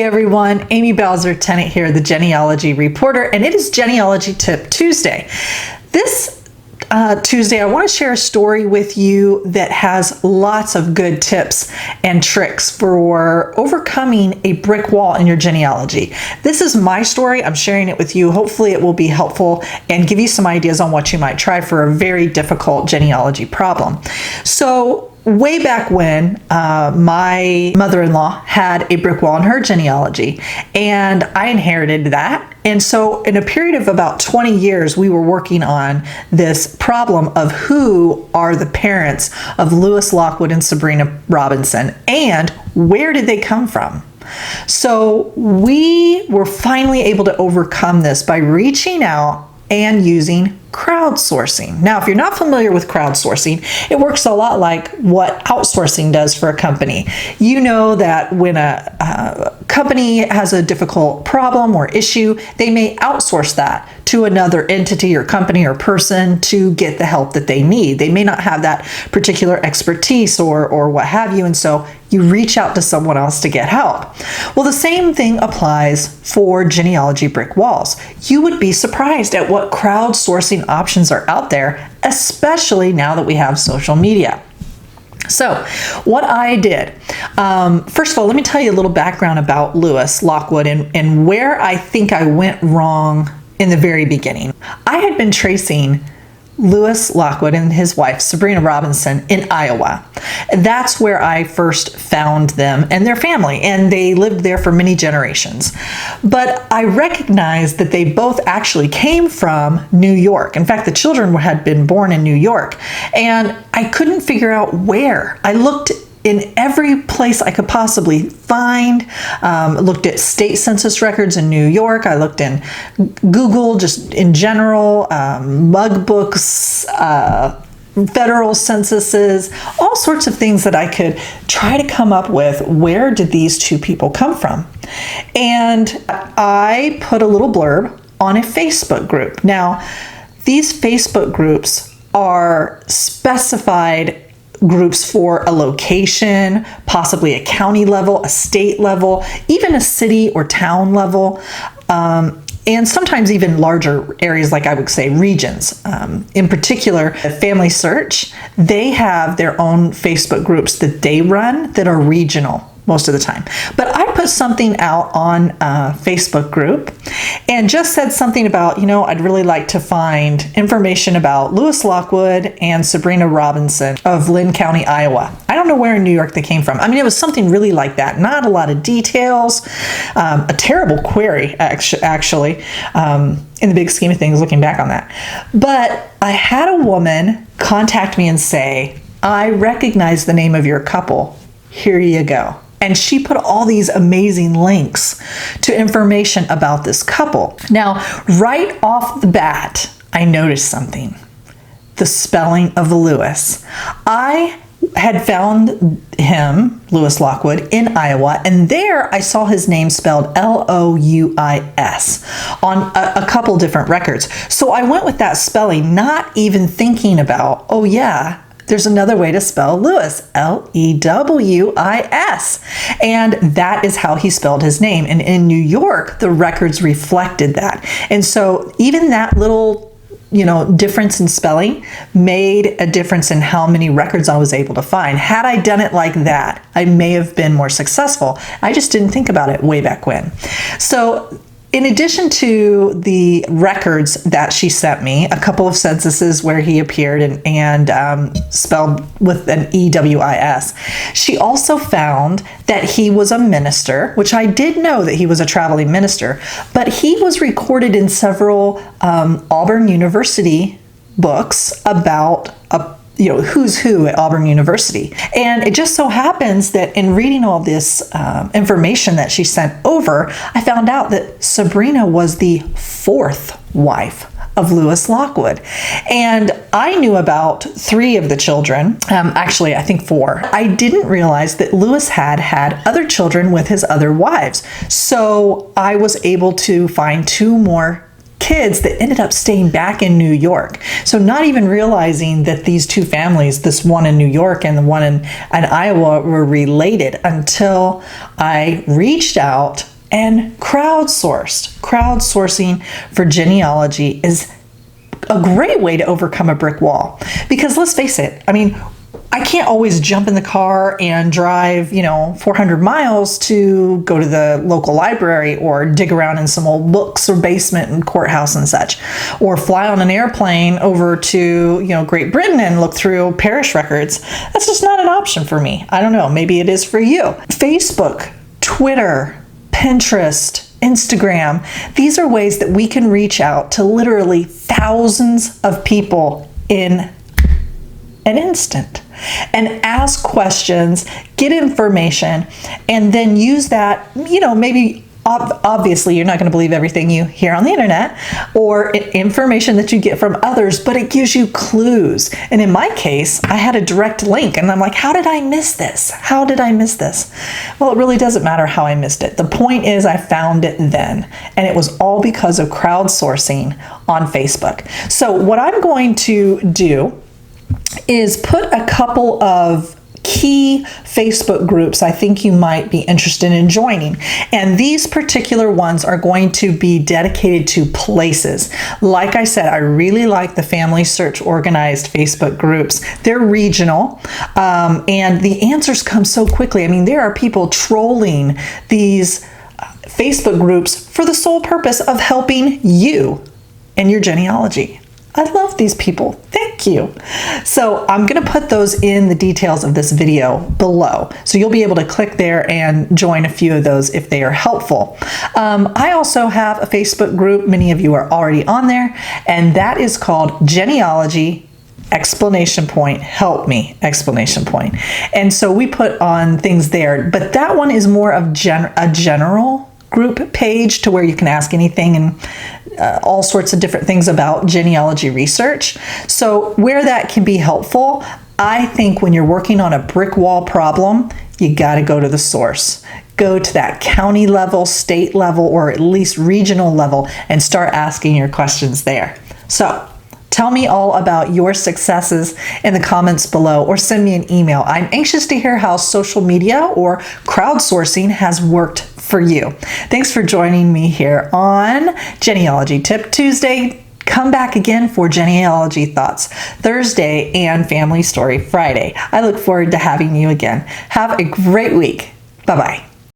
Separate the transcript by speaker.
Speaker 1: everyone, Amy Bowser-Tennant here, the Genealogy Reporter, and it is Genealogy Tip Tuesday. This Tuesday, I want to share a story with you that has lots of good tips and tricks for overcoming a brick wall in your genealogy. This is my story. I'm sharing it with you. Hopefully it will be helpful and give you some ideas on what you might try for a very difficult genealogy problem. So way back when, my mother-in-law had a brick wall in her genealogy, and I inherited that. And so in a period of about 20 years, we were working on this problem of who are the parents of Lewis Lockwood and Sabrina Robinson, and where did they come from? So we were finally able to overcome this by reaching out and using crowdsourcing. Now, if you're not familiar with crowdsourcing, it works a lot like what outsourcing does for a company. You know that when a company has a difficult problem or issue, they may outsource that to another entity or company or person to get the help that they need. They may not have that particular expertise or what have you, and so you reach out to someone else to get help. Well, the same thing applies for genealogy brick walls. You would be surprised at what crowdsourcing options are out there, especially now that we have social media. So what I did, first of all, let me tell you a little background about Lewis Lockwood and where I think I went wrong in the very beginning. I had been tracing Lewis Lockwood and his wife, Sabrina Robinson, in Iowa. That's where I first found them and their family, and they lived there for many generations. But I recognized that they both actually came from New York. In fact, the children had been born in New York, and I couldn't figure out where. I looked in every place I could possibly find, looked at state census records in New York. I looked in Google, just in general, mug books, federal censuses, all sorts of things that I could try to come up with. Where did these two people come from? And I put a little blurb on a Facebook group. Now, these Facebook groups are specified groups for a location, possibly a county level, a state level, even a city or town level, and sometimes even larger areas, like I would say regions. In particular, Family Search, they have their own Facebook groups that they run that are regional most of the time. But I put something out on a Facebook group and just said something about, I'd really like to find information about Lewis Lockwood and Sabrina Robinson of Lynn County, Iowa. I don't know where in New York they came from. I mean, it was something really like that. Not a lot of details. A terrible query, actually, in the big scheme of things, looking back on that. But I had a woman contact me and say, I recognize the name of your couple. Here you go. And she put all these amazing links to information about this couple. Now, right off the bat, I noticed something. The spelling of Lewis. I had found him, Lewis Lockwood, in Iowa, and there I saw his name spelled L-O-U-I-S on a couple different records. So I went with that spelling, not even thinking about, oh yeah, there's another way to spell Lewis, L-E-W-I-S. And that is how he spelled his name. And in New York, the records reflected that. And so even that little, difference in spelling made a difference in how many records I was able to find. Had I done it like that, I may have been more successful. I just didn't think about it way back when. So in addition to the records that she sent me, a couple of censuses where he appeared and spelled with an E-W-I-S, she also found that he was a minister, which I did know that he was a traveling minister, but he was recorded in several Auburn University books about who's who at Auburn University. And it just so happens that in reading all this information that she sent over, I found out that Sabrina was the fourth wife of Lewis Lockwood. And I knew about 3 of the children, actually I think 4. I didn't realize that Lewis had other children with his other wives. So I was able to find 2 more kids that ended up staying back in New York. So not even realizing that these 2 families, this one in New York and the one in Iowa, were related until I reached out and crowdsourced. Crowdsourcing for genealogy is a great way to overcome a brick wall. Because let's face it, I mean, I can't always jump in the car and drive, 400 miles to go to the local library or dig around in some old books or basement and courthouse and such, or fly on an airplane over to, Great Britain and look through parish records. That's just not an option for me. I don't know, maybe it is for you. Facebook, Twitter, Pinterest, Instagram, these are ways that we can reach out to literally thousands of people in an instant and ask questions, get information, and then use that, maybe obviously you're not going to believe everything you hear on the internet or information that you get from others, but it gives you clues. And in my case, I had a direct link and I'm like, how did I miss this? How did I miss this? Well, it really doesn't matter how I missed it. The point is I found it then, and it was all because of crowdsourcing on Facebook. So what I'm going to do is put a couple of key Facebook groups I think you might be interested in joining. And these particular ones are going to be dedicated to places. Like I said, I really like the Family Search Organized Facebook groups. They're regional, and the answers come so quickly. I mean, there are people trolling these Facebook groups for the sole purpose of helping you and your genealogy. I love these people. Thank you. So I'm going to put those in the details of this video below. So you'll be able to click there and join a few of those if they are helpful. I also have a Facebook group. Many of you are already on there, and that is called Genealogy ! Help me! And so we put on things there, but that one is more of a general group page to where you can ask anything and all sorts of different things about genealogy research. So where that can be helpful, I think when you're working on a brick wall problem, you got to go to the source. Go to that county level, state level, or at least regional level and start asking your questions there. So tell me all about your successes in the comments below, or send me an email. I'm anxious to hear how social media or crowdsourcing has worked for you. Thanks for joining me here on Genealogy Tip Tuesday. Come back again for Genealogy Thoughts Thursday and Family Story Friday. I look forward to having you again. Have a great week. Bye-bye.